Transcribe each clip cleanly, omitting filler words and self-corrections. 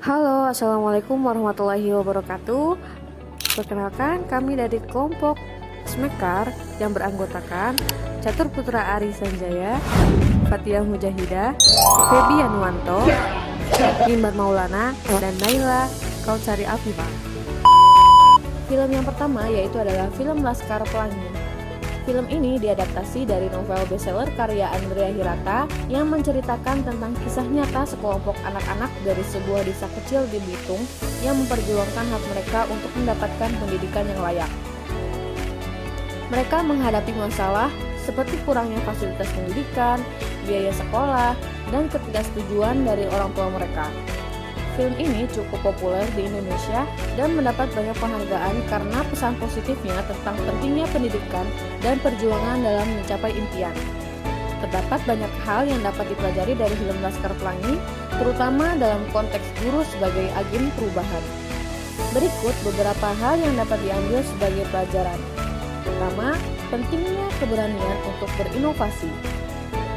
Halo, Assalamualaikum warahmatullahi wabarakatuh. Perkenalkan, kami dari kelompok Smekar yang beranggotakan Catur Putra Ari Sanjaya, Fatia Mujahidah, Febi Yanuanto, Limbar Maulana, dan Naila Kautsari Afifah. Film yang pertama yaitu adalah film Laskar Pelangi. Film ini diadaptasi dari novel bestseller karya Andrea Hirata yang menceritakan tentang kisah nyata sekelompok anak-anak dari sebuah desa kecil di Belitung yang memperjuangkan hak mereka untuk mendapatkan pendidikan yang layak. Mereka menghadapi masalah seperti kurangnya fasilitas pendidikan, biaya sekolah, dan ketidaksetujuan dari orang tua mereka. Film ini cukup populer di Indonesia dan mendapat banyak penghargaan karena pesan positifnya tentang pentingnya pendidikan dan perjuangan dalam mencapai impian. Terdapat banyak hal yang dapat dipelajari dari film Laskar Pelangi, terutama dalam konteks guru sebagai agen perubahan. Berikut beberapa hal yang dapat diambil sebagai pelajaran. Pertama, pentingnya keberanian untuk berinovasi.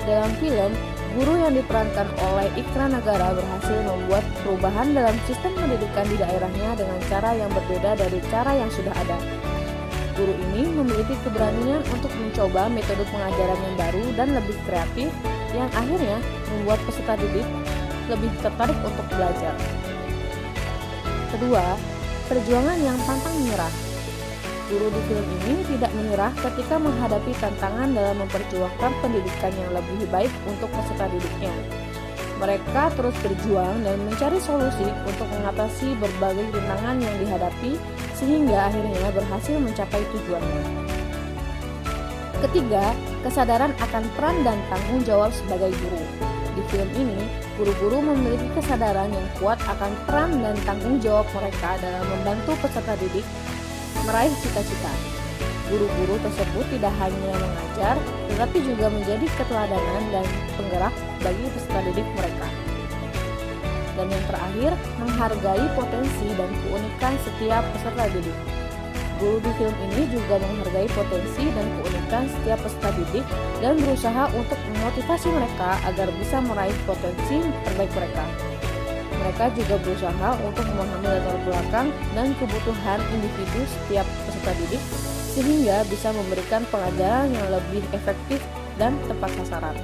Dalam film, guru yang diperankan oleh Ikra Nagara berhasil membuat perubahan dalam sistem pendidikan di daerahnya dengan cara yang berbeda dari cara yang sudah ada. Guru ini memiliki keberanian untuk mencoba metode pengajaran yang baru dan lebih kreatif yang akhirnya membuat peserta didik lebih tertarik untuk belajar. Kedua, perjuangan yang pantang menyerah. Guru di film ini tidak menyerah ketika menghadapi tantangan dalam memperjuangkan pendidikan yang lebih baik untuk peserta didiknya. Mereka terus berjuang dan mencari solusi untuk mengatasi berbagai rintangan yang dihadapi sehingga akhirnya berhasil mencapai tujuannya. Ketiga, kesadaran akan peran dan tanggung jawab sebagai guru. Di film ini, guru-guru memiliki kesadaran yang kuat akan peran dan tanggung jawab mereka dalam membantu peserta didik meraih cita-cita. Guru-guru tersebut tidak hanya mengajar, tetapi juga menjadi keteladanan dan penggerak bagi peserta didik mereka. Dan yang terakhir, menghargai potensi dan keunikan setiap peserta didik. Guru di film ini juga menghargai potensi dan keunikan setiap peserta didik dan berusaha untuk memotivasi mereka agar bisa meraih potensi terbaik mereka. Mereka juga berusaha untuk memahami latar belakang dan kebutuhan individu setiap peserta didik sehingga bisa memberikan pengajaran yang lebih efektif dan tepat sasaran.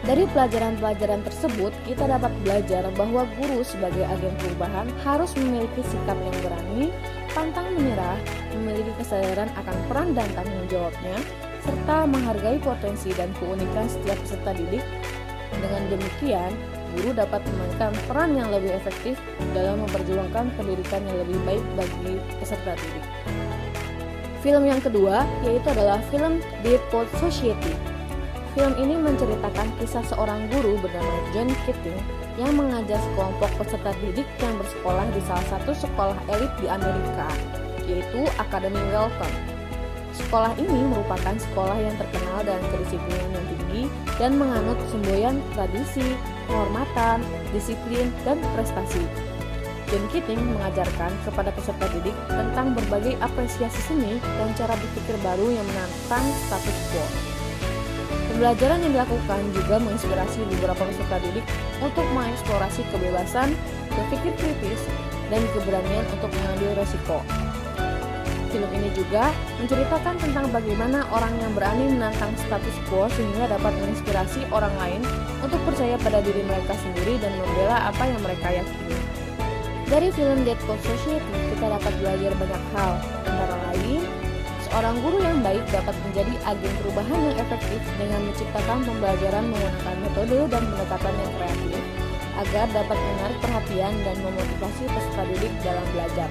Dari pelajaran-pelajaran tersebut, kita dapat belajar bahwa guru sebagai agen perubahan harus memiliki sikap yang berani, pantang menyerah, memiliki kesadaran akan peran dan tanggung jawabnya, serta menghargai potensi dan keunikan setiap peserta didik. Dengan demikian, guru dapat memainkan peran yang lebih efektif dalam memperjuangkan pendidikan yang lebih baik bagi peserta didik. Film yang kedua yaitu adalah film Deadpool Society. Film ini menceritakan kisah seorang guru bernama John Keating yang mengajar sekelompok peserta didik yang bersekolah di salah satu sekolah elit di Amerika, yaitu Academy Welcome. Sekolah ini merupakan sekolah yang terkenal dengan kedisiplinan yang tinggi dan menganut semboyan tradisi, kehormatan, disiplin, dan prestasi. John Keating mengajarkan kepada peserta didik tentang berbagai apresiasi seni dan cara berpikir baru yang menantang status quo. Pembelajaran yang dilakukan juga menginspirasi beberapa peserta didik untuk mengeksplorasi kebebasan, berpikir kritis, dan keberanian untuk mengambil resiko. Film ini juga menceritakan tentang bagaimana orang yang berani menantang status quo sehingga dapat menginspirasi orang lain untuk percaya pada diri mereka sendiri dan membela apa yang mereka yakini. Dari film Deadpool Society, kita dapat belajar banyak hal, antara lain, seorang guru yang baik dapat menjadi agen perubahan yang efektif dengan menciptakan pembelajaran menggunakan metode dan pendekatan yang kreatif agar dapat menarik perhatian dan memotivasi peserta didik dalam belajar.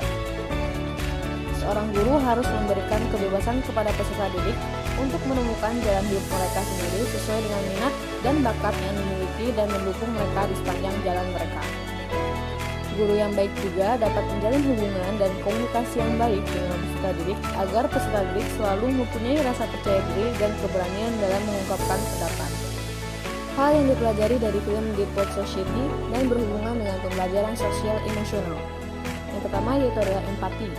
Seorang guru harus memberikan kebebasan kepada peserta didik untuk menemukan jalan hidup mereka sendiri sesuai dengan minat dan bakat yang dimiliki dan mendukung mereka di sepanjang jalan mereka. Guru yang baik juga dapat menjalin hubungan dan komunikasi yang baik dengan peserta didik agar peserta didik selalu mempunyai rasa percaya diri dan keberanian dalam mengungkapkan pendapat. Hal yang dipelajari dari film Deadpool Society dan berhubungan dengan pembelajaran sosial emosional. Yang pertama yaitu adalah empati.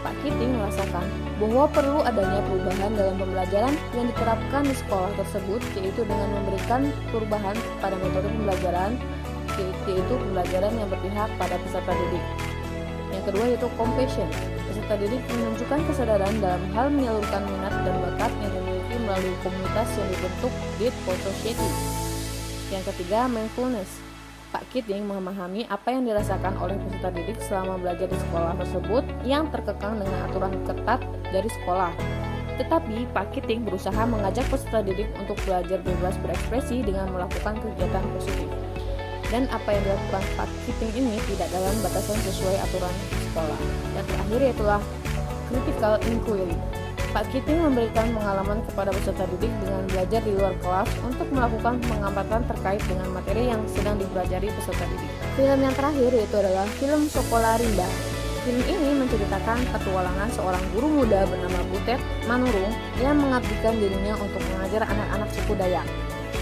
Pak Keating merasakan bahwa perlu adanya perubahan dalam pembelajaran yang diterapkan di sekolah tersebut, yaitu dengan memberikan perubahan pada metode pembelajaran yaitu pembelajaran yang berpihak pada peserta didik. Yang kedua yaitu compassion. Peserta didik menunjukkan kesadaran dalam hal menyalurkan minat dan bakat yang dimiliki melalui komunitas yang dibentuk Gate for Society. Yang ketiga, mindfulness. Pak Keating memahami apa yang dirasakan oleh peserta didik selama belajar di sekolah tersebut yang terkekang dengan aturan ketat dari sekolah. Tetapi Pak Keating berusaha mengajak peserta didik untuk belajar bebas berekspresi dengan melakukan kegiatan positif. Dan apa yang dilakukan Pak Keating ini tidak dalam batasan sesuai aturan sekolah. Yang terakhir yaitulah critical inquiry. Pak Keating memberikan pengalaman kepada peserta didik dengan belajar di luar kelas untuk melakukan pengamatan terkait dengan materi yang sedang dipelajari peserta didik. Film yang terakhir yaitu adalah film Sekolah Rimba. Film ini menceritakan petualangan seorang guru muda bernama Butet Manurung yang mengabdikan dirinya untuk mengajar anak-anak suku Dayak.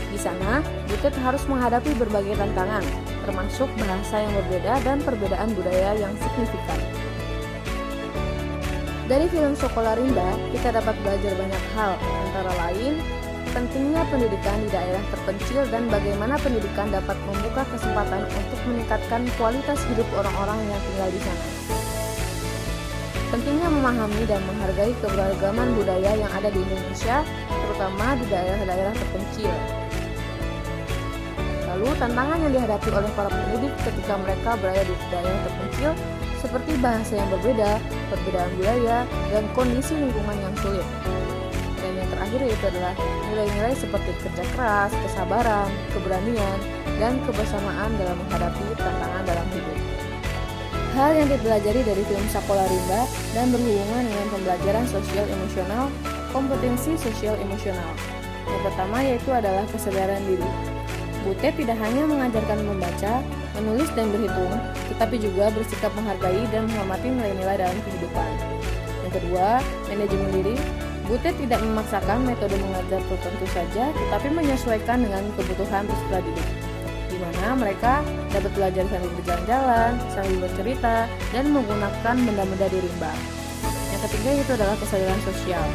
Di sana, Butet harus menghadapi berbagai tantangan, termasuk bahasa yang berbeda dan perbedaan budaya yang signifikan. Dari film Sekolah Rimba, kita dapat belajar banyak hal, antara lain pentingnya pendidikan di daerah terpencil dan bagaimana pendidikan dapat membuka kesempatan untuk meningkatkan kualitas hidup orang-orang yang tinggal di sana. Pentingnya memahami dan menghargai keberagaman budaya yang ada di Indonesia, terutama di daerah-daerah terpencil. Lalu, tantangan yang dihadapi oleh para pendidik ketika mereka berada di daerah terpencil seperti bahasa yang berbeda, perbedaan budaya, dan kondisi lingkungan yang sulit. Dan yang terakhir yaitu adalah nilai-nilai seperti kerja keras, kesabaran, keberanian, dan kebersamaan dalam menghadapi tantangan dalam hidup. Hal yang dipelajari dari film Sekolah Rimba dan berhubungan dengan pembelajaran sosial emosional, kompetensi sosial emosional. Yang pertama yaitu adalah kesadaran diri. Butet tidak hanya mengajarkan membaca, menulis dan berhitung, tetapi juga bersikap menghargai dan menghormati nilai-nilai dalam kehidupan. Yang kedua, manajemen diri. Butet tidak memaksakan metode mengajar tertentu saja, tetapi menyesuaikan dengan kebutuhan peserta didik, di mana mereka dapat belajar sambil berjalan-jalan, sambil bercerita, dan menggunakan benda-benda di rimba. Yang ketiga itu adalah kesadaran sosial.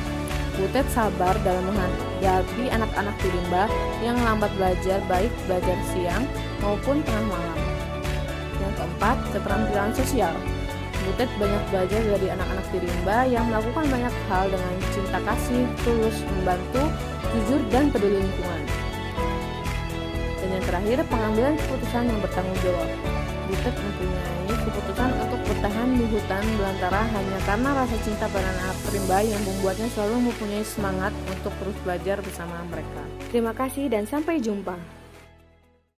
Butet sabar dalam menghadapi anak-anak di rimba yang lambat belajar, baik belajar siang maupun tengah malam. Yang keempat, keterampilan sosial. Butet banyak belajar dari anak-anak di rimba yang melakukan banyak hal dengan cinta kasih, tulus, membantu, jujur, dan peduli lingkungan. Dan yang terakhir, pengambilan keputusan yang bertanggung jawab. Butet mempunyai keputusan untuk bertahan di hutan belantara hanya karena rasa cinta pada anak rimba yang membuatnya selalu mempunyai semangat untuk terus belajar bersama mereka. Terima kasih dan sampai jumpa.